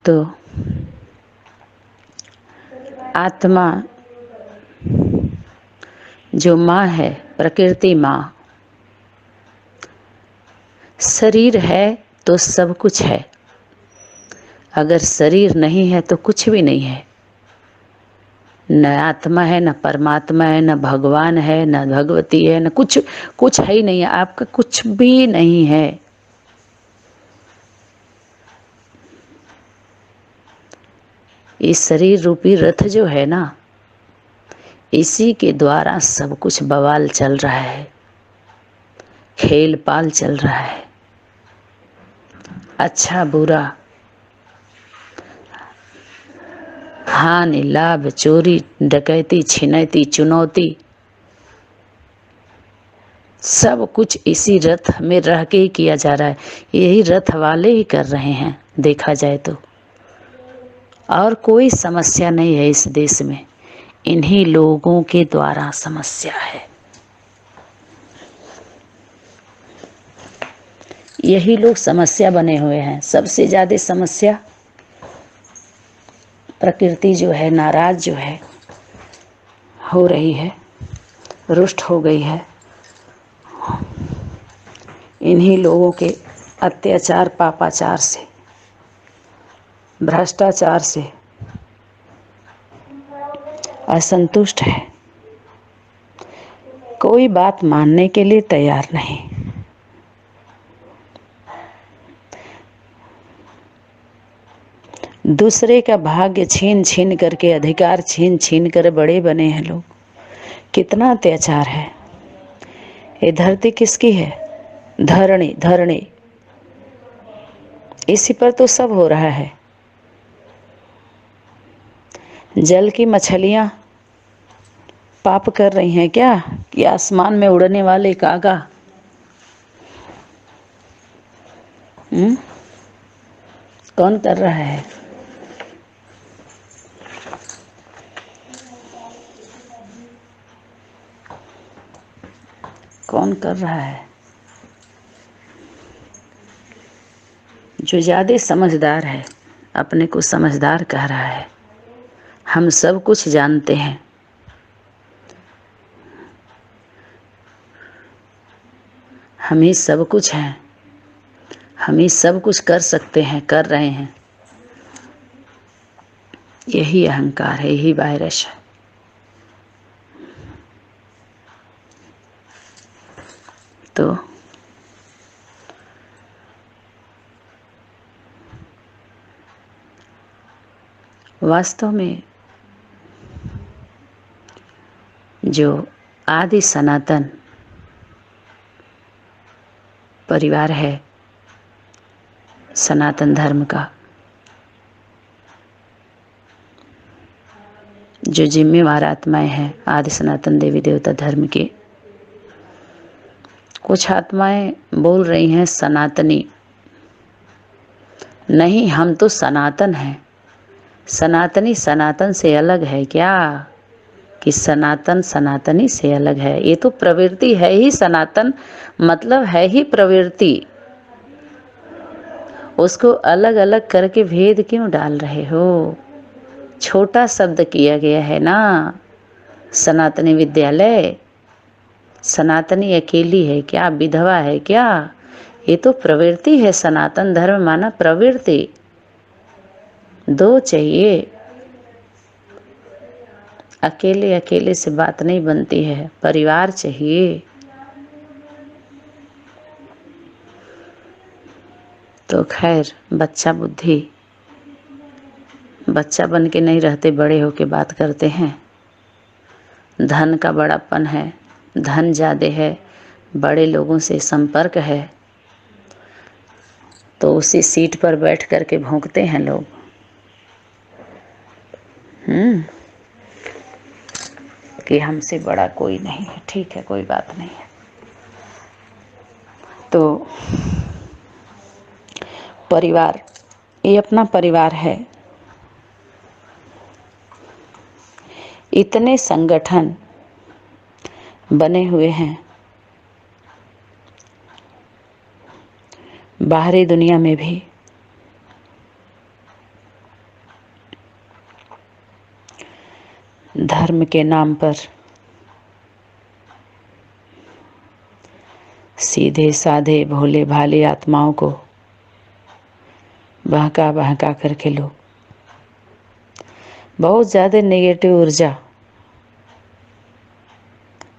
तो आत्मा जो माँ है, प्रकृति माँ, शरीर है तो सब कुछ है, अगर शरीर नहीं है तो कुछ भी नहीं है। न आत्मा है, न परमात्मा है, न भगवान है, न भगवती है, न कुछ कुछ है ही नहीं है, आपका कुछ भी नहीं है। इस शरीर रूपी रथ जो है ना, इसी के द्वारा सब कुछ बवाल चल रहा है, खेल पाल चल रहा है, अच्छा बुरा, हानि लाभ, चोरी डकैती, छिनैती, चुनौती, सब कुछ इसी रथ में रह के ही किया जा रहा है। यही रथ वाले ही कर रहे हैं देखा जाए तो, और कोई समस्या नहीं है इस देश में, इन्हीं लोगों के द्वारा समस्या है। यही लोग समस्या बने हुए हैं। सबसे ज़्यादा समस्या प्रकृति जो है, नाराज जो है, हो रही है, रुष्ट हो गई है, इन्हीं लोगों के अत्याचार पापाचार से, भ्रष्टाचार से असंतुष्ट है, कोई बात मानने के लिए तैयार नहीं। दूसरे का भाग्य छीन छीन करके, अधिकार छीन छीन कर बड़े बने हैं लोग। कितना अत्याचार है। ये धरती किसकी है? धरणी, धरणी, इसी पर तो सब हो रहा है। जल की मछलियां पाप कर रही हैं क्या, कि आसमान में उड़ने वाले कागा? कौन कर रहा है? कौन कर रहा है? जो ज़्यादा समझदार है, अपने को समझदार कह रहा है। हम सब कुछ जानते हैं, हम ही सब कुछ हैं, हम ही सब कुछ कर सकते हैं, कर रहे हैं। यही अहंकार है, यही वायरस है। तो वास्तव में जो आदि सनातन परिवार है, सनातन धर्म का, जो जिम्मेवार आत्माएं हैं आदि सनातन देवी देवता धर्म के, कुछ आत्माएं बोल रही हैं सनातनी नहीं, हम तो सनातन हैं। सनातनी सनातन से अलग है क्या? कि सनातन सनातनी से अलग है? ये तो प्रवृत्ति है ही, सनातन मतलब है ही प्रवृत्ति। उसको अलग अलग करके भेद क्यों डाल रहे हो? छोटा शब्द किया गया है ना सनातनी विद्यालय। सनातनी अकेली है क्या? विधवा है क्या? ये तो प्रवृत्ति है। सनातन धर्म माना प्रवृत्ति। दो चाहिए, अकेले अकेले से बात नहीं बनती है, परिवार चाहिए। तो खैर, बच्चा बुद्धि, बच्चा बन के नहीं रहते, बड़े होके बात करते हैं। धन का बड़ापन है, धन ज़्यादा है, बड़े लोगों से संपर्क है, तो उसी सीट पर बैठ करके भौंकते हैं लोग। कि हमसे बड़ा कोई नहीं है। ठीक है, कोई बात नहीं है। तो परिवार, ये अपना परिवार है। इतने संगठन बने हुए हैं बाहरी दुनिया में भी, धर्म के नाम पर सीधे साधे भोले भाले आत्माओं को बहका बहका करके लोग बहुत ज़्यादा नेगेटिव ऊर्जा,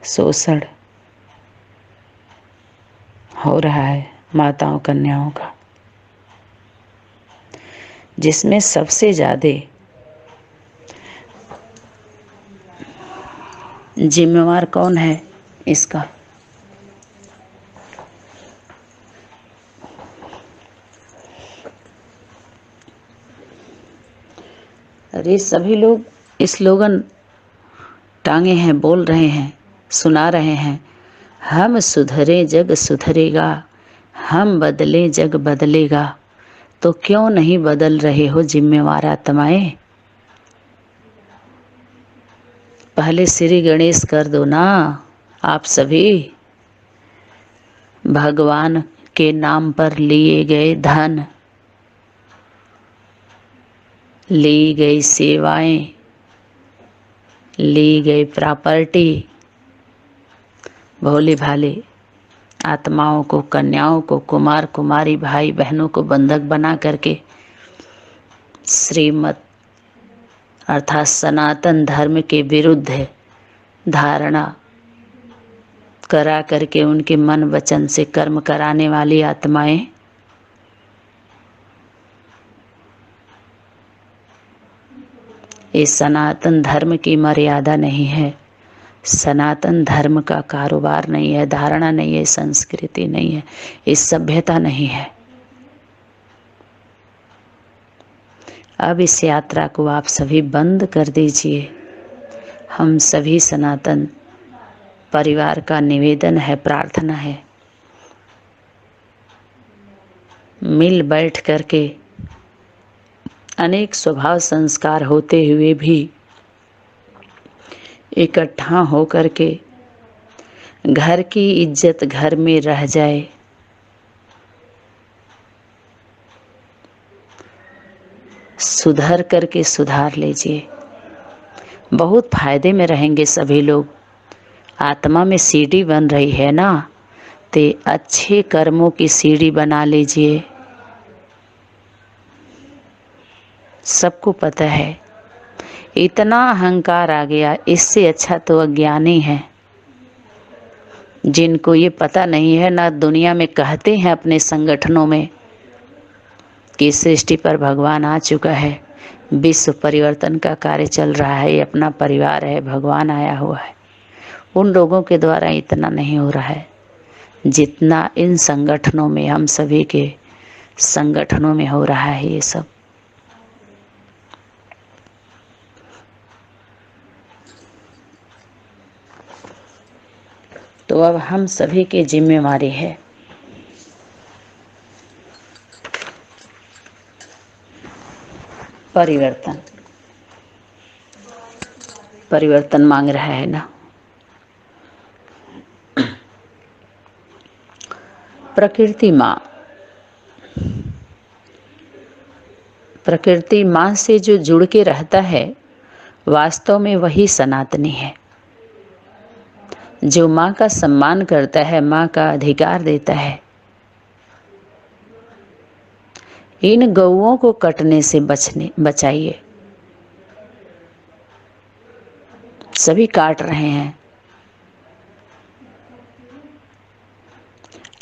शोषण हो रहा है माताओं कन्याओं का, जिसमें सबसे ज़्यादा जिम्मेवार कौन है इसका? अरे सभी लोग स्लोगन टांगे हैं, बोल रहे हैं, सुना रहे हैं, हम सुधरे जग सुधरेगा, हम बदले जग बदलेगा। तो क्यों नहीं बदल रहे हो जिम्मेवार आत्माएं? पहले श्री गणेश कर दो ना आप सभी। भगवान के नाम पर लिए गए धन, ली गई सेवाएं, ली गई प्रॉपर्टी, भोले भाले आत्माओं को, कन्याओं को, कुमार कुमारी भाई बहनों को बंधक बना करके श्रीमत अर्थात सनातन धर्म के विरुद्ध धारणा करा करके उनके मन वचन से कर्म कराने वाली आत्माएं इस सनातन धर्म की मर्यादा नहीं है, सनातन धर्म का कारोबार नहीं है, धारणा नहीं है, संस्कृति नहीं है, इस सभ्यता नहीं है। अब इस यात्रा को आप सभी बंद कर दीजिए। हम सभी सनातन परिवार का निवेदन है, प्रार्थना है, मिल बैठ करके अनेक स्वभाव संस्कार होते हुए भी इकट्ठा हो करके घर की इज्जत घर में रह जाए, सुधर करके सुधार लीजिए। बहुत फायदे में रहेंगे सभी लोग। आत्मा में सीढ़ी बन रही है ना, ते अच्छे कर्मों की सीढ़ी बना लीजिए। सबको पता है, इतना अहंकार आ गया, इससे अच्छा तो अज्ञानी है, जिनको ये पता नहीं है ना। दुनिया में कहते हैं अपने संगठनों में कि सृष्टि पर भगवान आ चुका है, विश्व परिवर्तन का कार्य चल रहा है, ये अपना परिवार है, भगवान आया हुआ है। उन लोगों के द्वारा इतना नहीं हो रहा है जितना इन संगठनों में, हम सभी के संगठनों में हो रहा है ये सब। तो अब हम सभी की जिम्मेवारी है परिवर्तन। परिवर्तन मांग रहा है ना। प्रकृति माँ, प्रकृति माँ से जो जुड़ के रहता है वास्तव में वही सनातनी है। जो माँ का सम्मान करता है, माँ का अधिकार देता है, इन गौओं को कटने से बचाइए। सभी काट रहे हैं,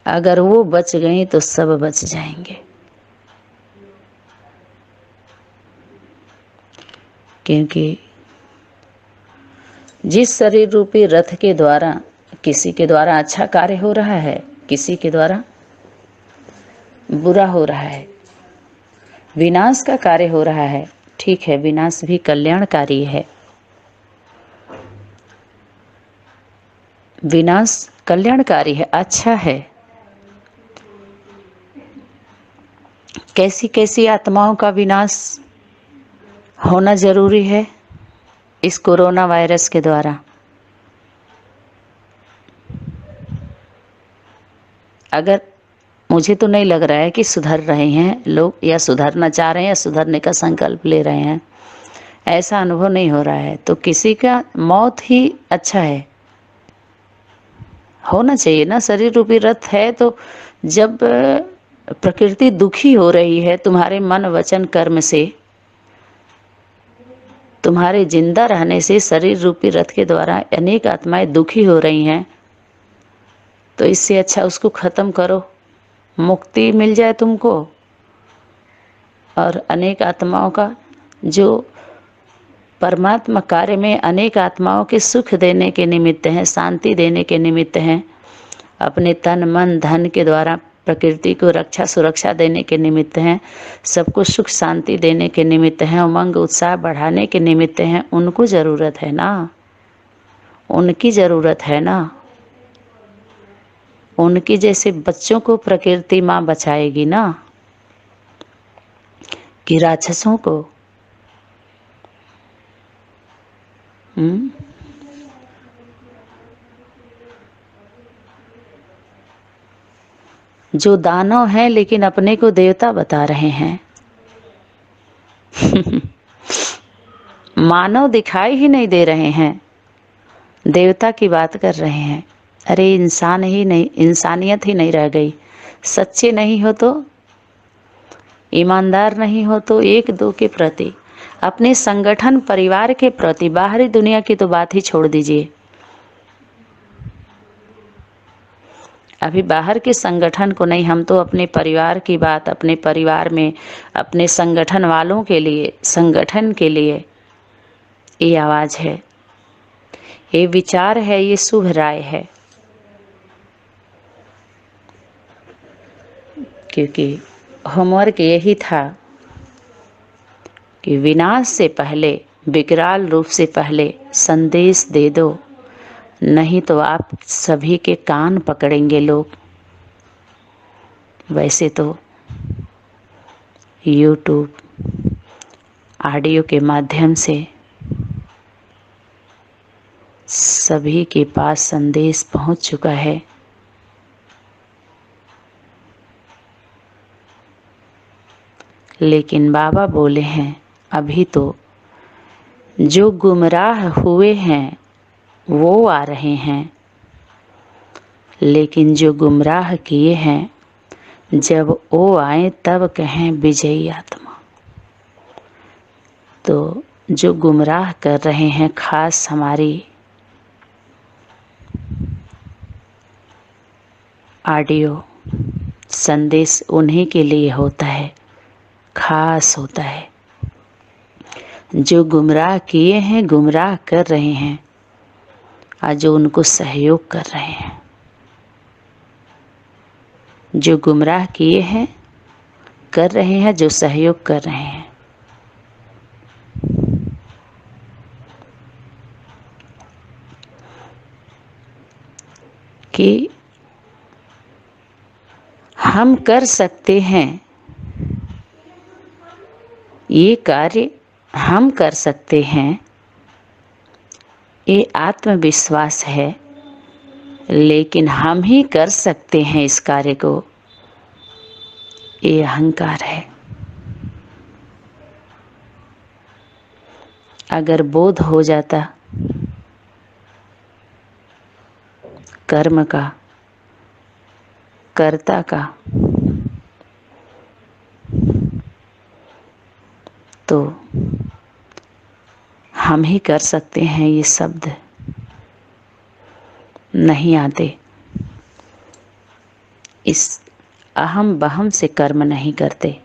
अगर वो बच गई तो सब बच जाएंगे। क्योंकि जिस शरीर रूपी रथ के द्वारा किसी के द्वारा अच्छा कार्य हो रहा है, किसी के द्वारा बुरा हो रहा है, विनाश का कार्य हो रहा है। ठीक है, विनाश भी कल्याणकारी है, विनाश कल्याणकारी है, अच्छा है। कैसी कैसी आत्माओं का विनाश होना जरूरी है इस कोरोना वायरस के द्वारा। अगर मुझे तो नहीं लग रहा है कि सुधर रहे हैं लोग, या सुधरना चाह रहे हैं, या सुधरने का संकल्प ले रहे हैं। ऐसा अनुभव नहीं हो रहा है, तो किसी का मौत ही अच्छा है। होना चाहिए ना, शरीर रूपी रथ है तो जब प्रकृति दुखी हो रही है तुम्हारे मन वचन कर्म से, तुम्हारे जिंदा रहने से शरीर रूपी रथ के द्वारा अनेक आत्माएं दुखी हो रही हैं, तो इससे अच्छा उसको खत्म करो, मुक्ति मिल जाए तुमको। और अनेक आत्माओं का जो परमात्मा कार्य में अनेक आत्माओं के सुख देने के निमित्त हैं, शांति देने के निमित्त हैं, अपने तन मन धन के द्वारा प्रकृति को रक्षा सुरक्षा देने के निमित्त हैं, सबको सुख शांति देने के निमित्त हैं, उमंग उत्साह बढ़ाने के निमित्त हैं, उनको ज़रूरत है ना, उनकी ज़रूरत है ना। उनकी जैसे बच्चों को प्रकृति माँ बचाएगी ना, कि राक्षसों को। जो दानव हैं लेकिन अपने को देवता बता रहे हैं मानव दिखाई ही नहीं दे रहे हैं, देवता की बात कर रहे हैं। अरे इंसान ही नहीं, इंसानियत ही नहीं रह गई। सच्चे नहीं हो तो, ईमानदार नहीं हो तो, एक दो के प्रति, अपने संगठन परिवार के प्रति, बाहरी दुनिया की तो बात ही छोड़ दीजिए। अभी बाहर के संगठन को नहीं, हम तो अपने परिवार की बात, अपने परिवार में अपने संगठन वालों के लिए, संगठन के लिए ये आवाज़ है, ये विचार है, ये शुभ राय है। क्योंकि होमवर्क यही था कि विनाश से पहले, विकराल रूप से पहले संदेश दे दो, नहीं तो आप सभी के कान पकड़ेंगे लोग। वैसे तो यूट्यूब ऑडियो के माध्यम से सभी के पास संदेश पहुंच चुका है। लेकिन बाबा बोले हैं अभी तो जो गुमराह हुए हैं वो आ रहे हैं, लेकिन जो गुमराह किए हैं जब वो आए तब कहें विजयी आत्मा। तो जो गुमराह कर रहे हैं, खास हमारी ऑडियो संदेश उन्हीं के लिए होता है, खास होता है। जो गुमराह किए हैं, गुमराह कर रहे हैं, और जो उनको सहयोग कर रहे हैं। जो गुमराह किए हैं, कर रहे हैं, जो सहयोग कर रहे हैं। कि हम कर सकते हैं, ये कार्य हम कर सकते हैं, ये आत्मविश्वास है। लेकिन हम ही कर सकते हैं इस कार्य को, ये अहंकार है। अगर बोध हो जाता कर्म का, कर्ता का, तो हम ही कर सकते हैं, ये शब्द नहीं आते। इस अहम बहम से कर्म नहीं करते।